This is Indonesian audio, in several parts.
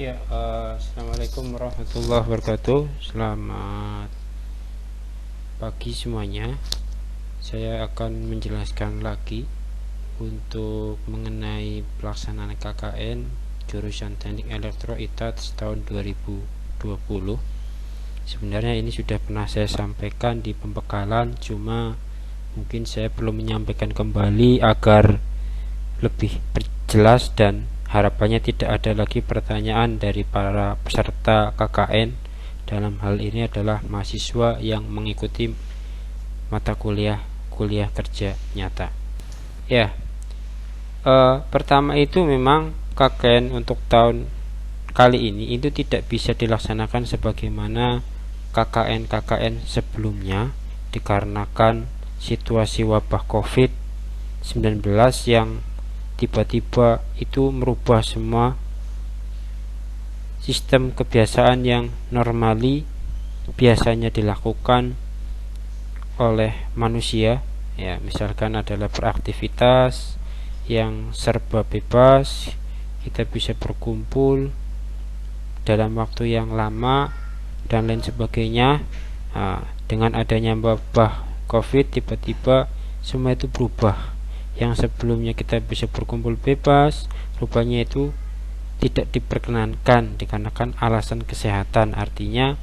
Ya, assalamualaikum warahmatullahi wabarakatuh. Selamat pagi semuanya. Saya akan menjelaskan lagi untuk mengenai pelaksanaan KKN jurusan Teknik Elektro ITAT tahun 2020. Sebenarnya ini sudah pernah saya sampaikan di pembekalan, cuma mungkin saya perlu menyampaikan kembali agar lebih jelas dan harapannya tidak ada lagi pertanyaan dari para peserta KKN. Dalam hal ini adalah mahasiswa yang mengikuti mata kuliah kerja nyata. Ya, pertama itu memang KKN untuk tahun kali ini itu tidak bisa dilaksanakan sebagaimana KKN sebelumnya dikarenakan situasi wabah COVID-19 yang tiba-tiba itu merubah semua sistem kebiasaan yang normali biasanya dilakukan oleh manusia, ya, misalkan adalah beraktivitas yang serba bebas, kita bisa berkumpul dalam waktu yang lama dan lain sebagainya. Dengan adanya wabah COVID, tiba-tiba semua itu berubah. Yang sebelumnya kita bisa berkumpul bebas, rupanya itu tidak diperkenankan dikarenakan alasan kesehatan. Artinya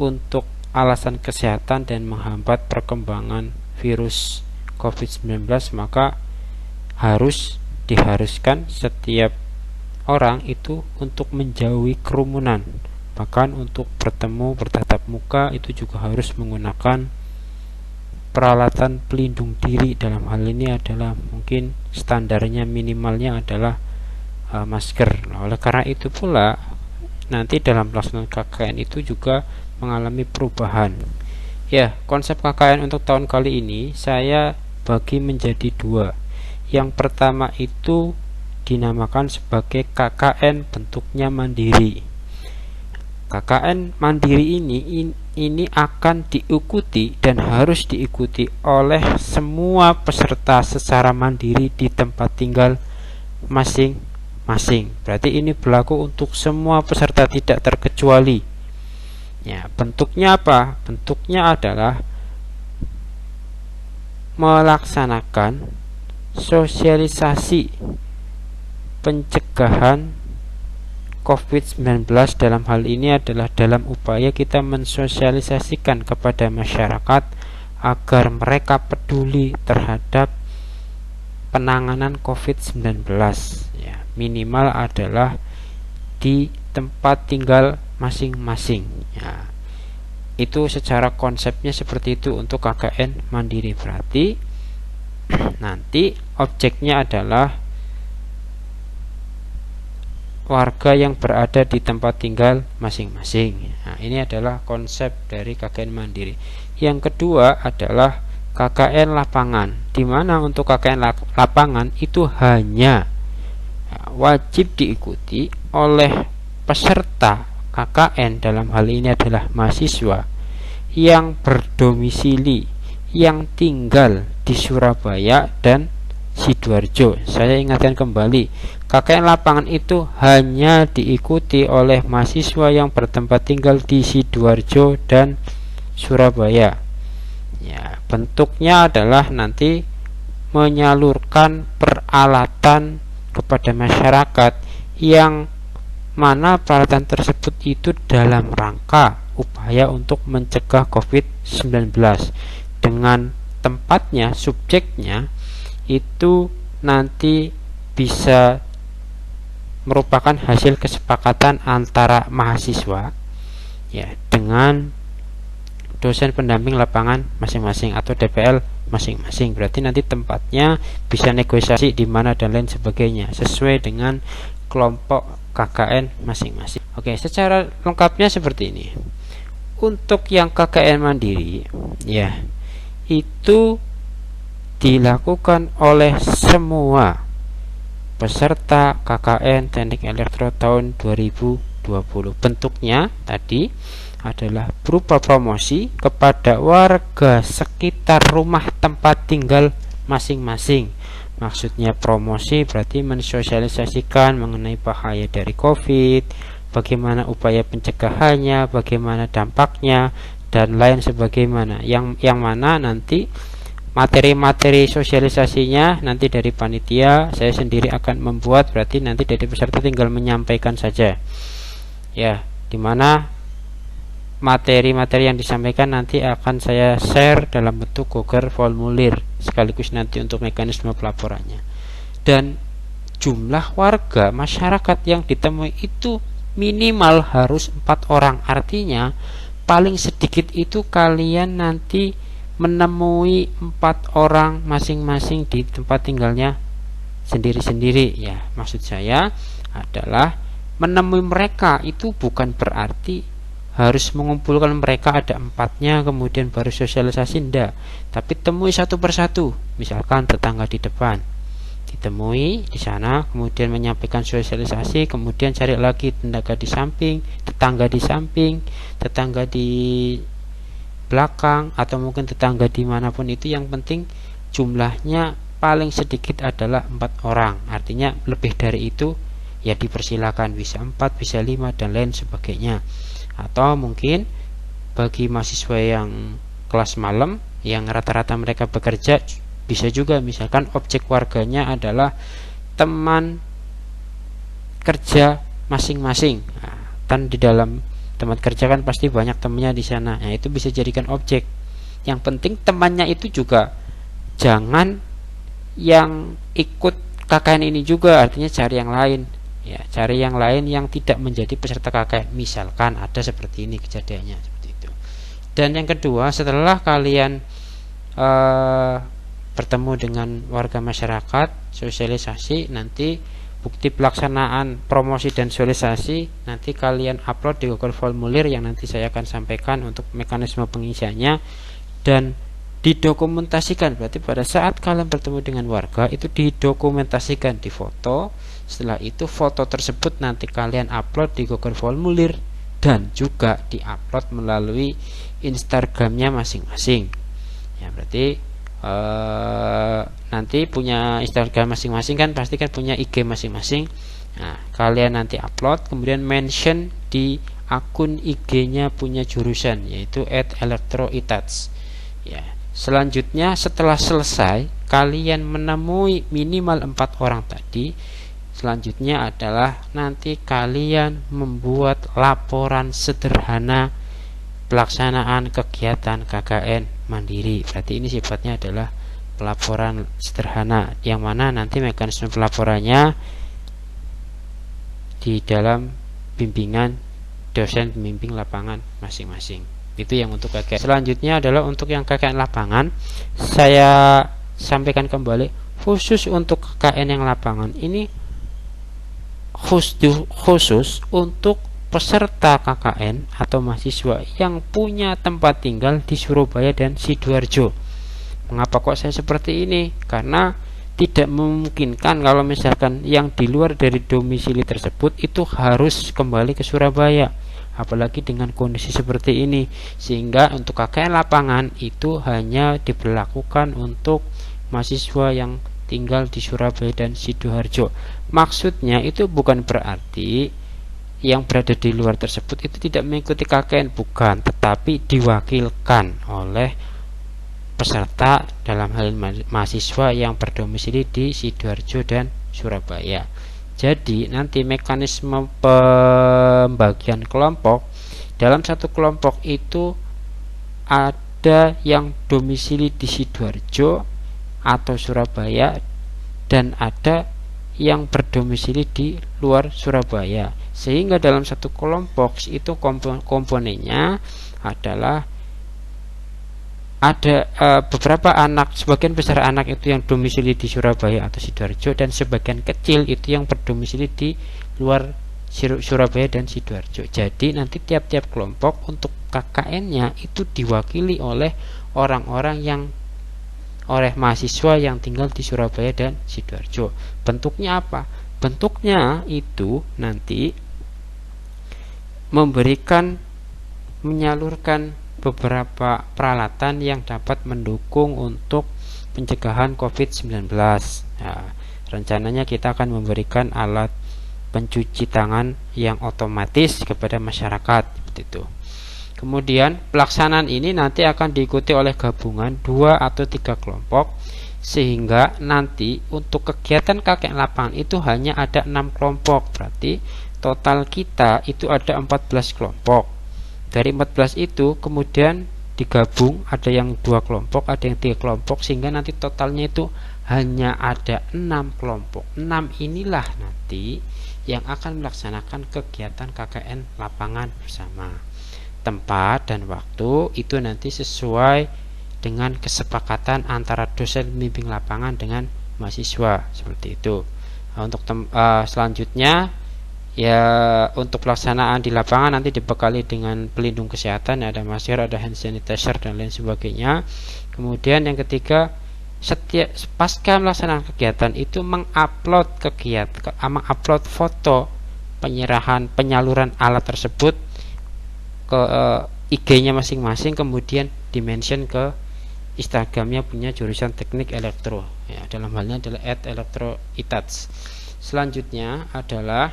untuk alasan kesehatan dan menghambat perkembangan virus COVID-19, maka diharuskan setiap orang itu untuk menjauhi kerumunan. Bahkan untuk bertatap muka itu juga harus menggunakan peralatan pelindung diri. Dalam hal ini adalah mungkin standarnya minimalnya adalah masker. Oleh karena itu pula nanti dalam pelaksanaan KKN itu juga mengalami perubahan. Ya, konsep KKN untuk tahun kali ini saya bagi menjadi dua. Yang pertama itu dinamakan sebagai KKN bentuknya mandiri. KKN mandiri ini akan diikuti dan harus diikuti oleh semua peserta secara mandiri di tempat tinggal masing-masing. Berarti ini berlaku untuk semua peserta tidak terkecuali. Ya, bentuknya apa? Bentuknya adalah melaksanakan sosialisasi pencegahan COVID-19. Dalam hal ini adalah dalam upaya kita mensosialisasikan kepada masyarakat agar mereka peduli terhadap penanganan COVID-19. Ya, minimal adalah di tempat tinggal masing-masing. Ya, itu secara konsepnya seperti itu untuk KKN mandiri. Berarti nanti objeknya adalah warga yang berada di tempat tinggal masing-masing. Nah, ini adalah konsep dari KKN mandiri. Yang kedua adalah KKN lapangan, di mana untuk KKN lapangan itu hanya wajib diikuti oleh peserta KKN, dalam hal ini adalah mahasiswa yang berdomisili, yang tinggal di Surabaya dan Sidoarjo. Saya ingatkan kembali, KKN lapangan itu hanya diikuti oleh mahasiswa yang bertempat tinggal di Sidoarjo dan Surabaya. Ya, bentuknya adalah nanti menyalurkan peralatan kepada masyarakat, yang mana peralatan tersebut itu dalam rangka upaya untuk mencegah COVID-19. Dengan tempatnya, subjeknya itu nanti bisa merupakan hasil kesepakatan antara mahasiswa, ya, dengan dosen pendamping lapangan masing-masing atau DPL masing-masing. Berarti nanti tempatnya bisa negosiasi di mana dan lain sebagainya sesuai dengan kelompok KKN masing-masing. Oke, secara lengkapnya seperti ini. Untuk yang KKN mandiri, ya, itu dilakukan oleh semua peserta KKN Teknik Elektro tahun 2020. Bentuknya tadi adalah berupa promosi kepada warga sekitar rumah tempat tinggal masing-masing, Maksudnya promosi berarti mensosialisasikan mengenai bahaya dari COVID, bagaimana upaya pencegahannya, bagaimana dampaknya, dan lain sebagaimana. Yang mana nanti materi-materi sosialisasinya nanti dari panitia, saya sendiri akan membuat, berarti nanti dari peserta tinggal menyampaikan saja. Ya, dimana materi-materi yang disampaikan nanti akan saya share dalam bentuk Google formulir sekaligus nanti untuk mekanisme pelaporannya. Dan jumlah warga masyarakat yang ditemui itu minimal harus 4 orang. Artinya paling sedikit itu kalian nanti menemui 4 orang masing-masing di tempat tinggalnya sendiri-sendiri. Ya, maksud saya adalah menemui mereka itu bukan berarti harus mengumpulkan mereka ada 4-nya kemudian baru sosialisasi, ndak, tapi temui satu persatu. Misalkan tetangga di depan ditemui di sana, kemudian menyampaikan sosialisasi, kemudian cari lagi tetangga di samping, tetangga di belakang, atau mungkin tetangga dimanapun itu. Yang penting jumlahnya paling sedikit adalah 4 orang. Artinya lebih dari itu ya dipersilakan, bisa 4, bisa 5 dan lain sebagainya. Atau mungkin bagi mahasiswa yang kelas malam yang rata-rata mereka bekerja, bisa juga misalkan objek warganya adalah teman kerja masing-masing. Nah, kan di dalam tempat kerja kan pasti banyak temannya di sana. Nah, itu bisa jadikan objek. Yang penting temannya itu juga jangan yang ikut KKN ini juga, artinya cari yang lain. Ya, cari yang lain yang tidak menjadi peserta KKN. Misalkan ada seperti ini kejadiannya, seperti itu. Dan yang kedua, setelah kalian bertemu dengan warga masyarakat, sosialisasi, nanti bukti pelaksanaan promosi dan sosialisasi nanti kalian upload di Google formulir yang nanti saya akan sampaikan untuk mekanisme pengisiannya, dan didokumentasikan. Berarti pada saat kalian bertemu dengan warga itu didokumentasikan, di foto. Setelah itu foto tersebut nanti kalian upload di Google formulir dan juga diupload melalui Instagramnya masing-masing. Ya, berarti nanti punya Instagram masing-masing kan, pasti kan punya IG masing-masing. Nah, kalian nanti upload, kemudian mention di akun IG-nya punya jurusan, yaitu @electroitats. Ya, selanjutnya setelah selesai kalian menemui minimal 4 orang tadi, selanjutnya adalah nanti kalian membuat laporan sederhana pelaksanaan kegiatan KKN mandiri. Berarti ini sifatnya adalah pelaporan sederhana, yang mana nanti mekanisme pelaporannya di dalam bimbingan dosen pembimbing lapangan masing-masing. Itu yang untuk KKN. Selanjutnya adalah untuk yang KKN lapangan, saya sampaikan kembali khusus untuk KKN yang lapangan ini khusus untuk peserta KKN atau mahasiswa yang punya tempat tinggal di Surabaya dan Sidoarjo. Mengapa kok saya seperti ini? Karena tidak memungkinkan kalau misalkan yang di luar dari domisili tersebut itu harus kembali ke Surabaya, apalagi dengan kondisi seperti ini. Sehingga untuk KKN lapangan itu hanya diberlakukan untuk mahasiswa yang tinggal di Surabaya dan Sidoarjo. Maksudnya itu bukan berarti yang berada di luar tersebut itu tidak mengikuti KKN, bukan, tetapi diwakilkan oleh peserta, dalam hal mahasiswa yang berdomisili di Sidoarjo dan Surabaya. Jadi nanti mekanisme pembagian kelompok, dalam satu kelompok itu ada yang domisili di Sidoarjo atau Surabaya dan ada yang berdomisili di luar Surabaya, sehingga dalam satu kelompok itu komponennya adalah ada beberapa anak, sebagian besar anak itu yang domisili di Surabaya atau Sidoarjo, dan sebagian kecil itu yang berdomisili di luar Surabaya dan Sidoarjo. Jadi nanti tiap-tiap kelompok untuk KKN-nya itu diwakili oleh oleh mahasiswa yang tinggal di Surabaya dan Sidoarjo. Bentuknya apa? Bentuknya itu nanti menyalurkan beberapa peralatan yang dapat mendukung untuk pencegahan COVID-19. Nah, rencananya kita akan memberikan alat pencuci tangan yang otomatis kepada masyarakat itu. Kemudian pelaksanaan ini nanti akan diikuti oleh gabungan 2 atau 3 kelompok, sehingga nanti untuk kegiatan KKN lapangan itu hanya ada 6 kelompok. Berarti total kita itu ada 14 kelompok. Dari 14 itu kemudian digabung, ada yang 2 kelompok, ada yang 3 kelompok, sehingga nanti totalnya itu hanya ada 6 kelompok. 6 inilah nanti yang akan melaksanakan kegiatan KKN lapangan bersama. Tempat dan waktu itu nanti sesuai dengan kesepakatan antara dosen pembimbing lapangan dengan mahasiswa, seperti itu. Nah, untuk selanjutnya ya, untuk pelaksanaan di lapangan nanti dibekali dengan pelindung kesehatan, ada masker, ada hand sanitizer dan lain sebagainya. Kemudian yang ketiga, setiap pasca melaksanakan kegiatan itu mengupload foto penyaluran alat tersebut ke IG-nya masing-masing, kemudian dimention ke Instagramnya punya jurusan teknik elektro, ya, dalam halnya adalah @elektro-itats. Selanjutnya adalah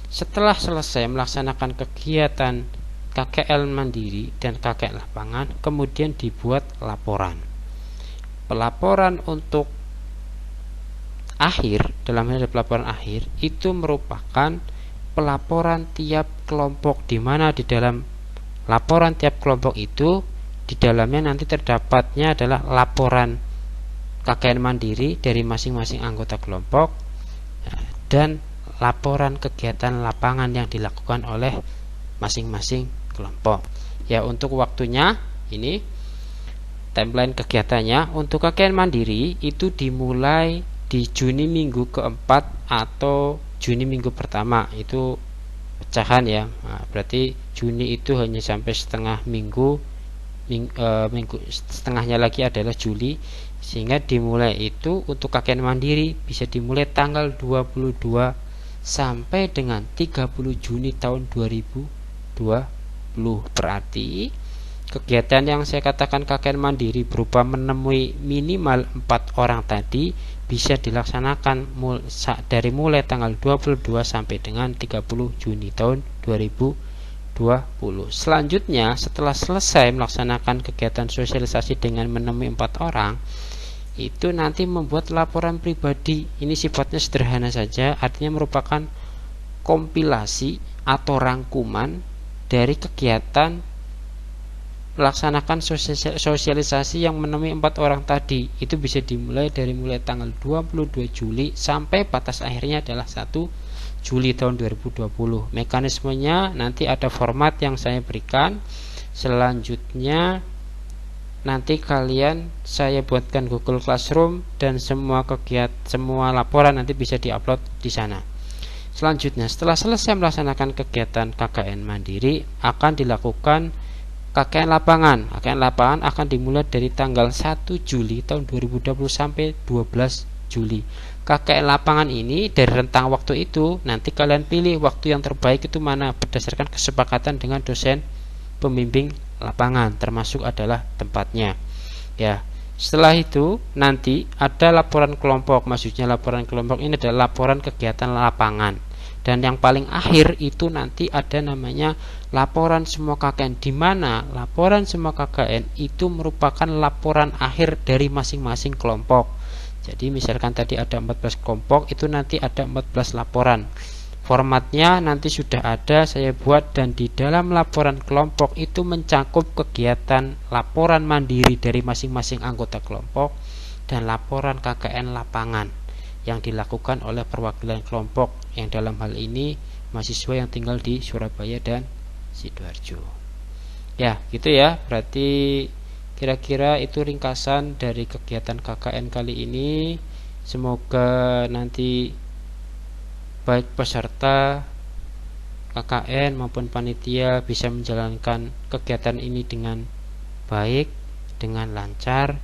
setelah selesai melaksanakan kegiatan KKL mandiri dan KKL lapangan, kemudian dibuat laporan. Pelaporan untuk akhir, dalam hal pelaporan akhir itu merupakan pelaporan tiap kelompok, di mana di dalam laporan tiap kelompok itu di dalamnya nanti terdapatnya adalah laporan KKN mandiri dari masing-masing anggota kelompok dan laporan kegiatan lapangan yang dilakukan oleh masing-masing kelompok. Ya, untuk waktunya ini timeline kegiatannya untuk KKN mandiri itu dimulai di Juni minggu keempat atau Juni minggu pertama, itu pecahan ya. Nah, berarti Juni itu hanya sampai setengah minggu, setengahnya lagi adalah Juli, sehingga dimulai itu untuk KKN mandiri bisa dimulai tanggal 22 sampai dengan 30 Juni tahun 2020. Berarti kegiatan yang saya katakan KKN mandiri berupa menemui minimal 4 orang tadi bisa dilaksanakan dari mulai tanggal 22 sampai dengan 30 Juni tahun 2020. Selanjutnya, setelah selesai melaksanakan kegiatan sosialisasi dengan menemui 4 orang, itu nanti membuat laporan pribadi. Ini sifatnya sederhana saja, artinya merupakan kompilasi atau rangkuman dari kegiatan melaksanakan sosialisasi yang menemui 4 orang tadi. Itu bisa dimulai dari mulai tanggal 22 Juli sampai batas akhirnya adalah 1 Juli tahun 2020. Mekanismenya nanti ada format yang saya berikan. Selanjutnya nanti kalian saya buatkan Google Classroom dan semua laporan nanti bisa diupload di sana. Selanjutnya, setelah selesai melaksanakan kegiatan KKN mandiri, akan dilakukan KKN lapangan. KKN lapangan akan dimulai dari tanggal 1 Juli tahun 2020 sampai 12 Juli. KKN lapangan ini dari rentang waktu itu nanti kalian pilih waktu yang terbaik itu mana berdasarkan kesepakatan dengan dosen pembimbing lapangan, termasuk adalah tempatnya. Ya, setelah itu nanti ada laporan kelompok. Maksudnya laporan kelompok ini adalah laporan kegiatan lapangan. Dan yang paling akhir itu nanti ada namanya laporan semua KKN, di mana laporan semua KKN itu merupakan laporan akhir dari masing-masing kelompok. Jadi misalkan tadi ada 14 kelompok, itu nanti ada 14 laporan. Formatnya nanti sudah ada saya buat, dan di dalam laporan kelompok itu mencakup kegiatan laporan mandiri dari masing-masing anggota kelompok dan laporan KKN lapangan yang dilakukan oleh perwakilan kelompok, yang dalam hal ini mahasiswa yang tinggal di Surabaya dan Sidoarjo. Ya, gitu ya. Berarti kira-kira itu ringkasan dari kegiatan KKN kali ini. Semoga nanti baik peserta KKN maupun panitia bisa menjalankan kegiatan ini dengan baik, dengan lancar,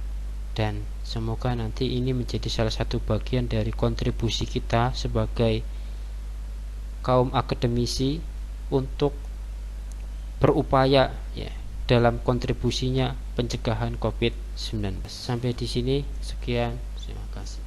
dan semoga nanti ini menjadi salah satu bagian dari kontribusi kita sebagai kaum akademisi untuk berupaya ya, dalam kontribusinya pencegahan COVID-19. Sampai di sini, sekian, terima kasih.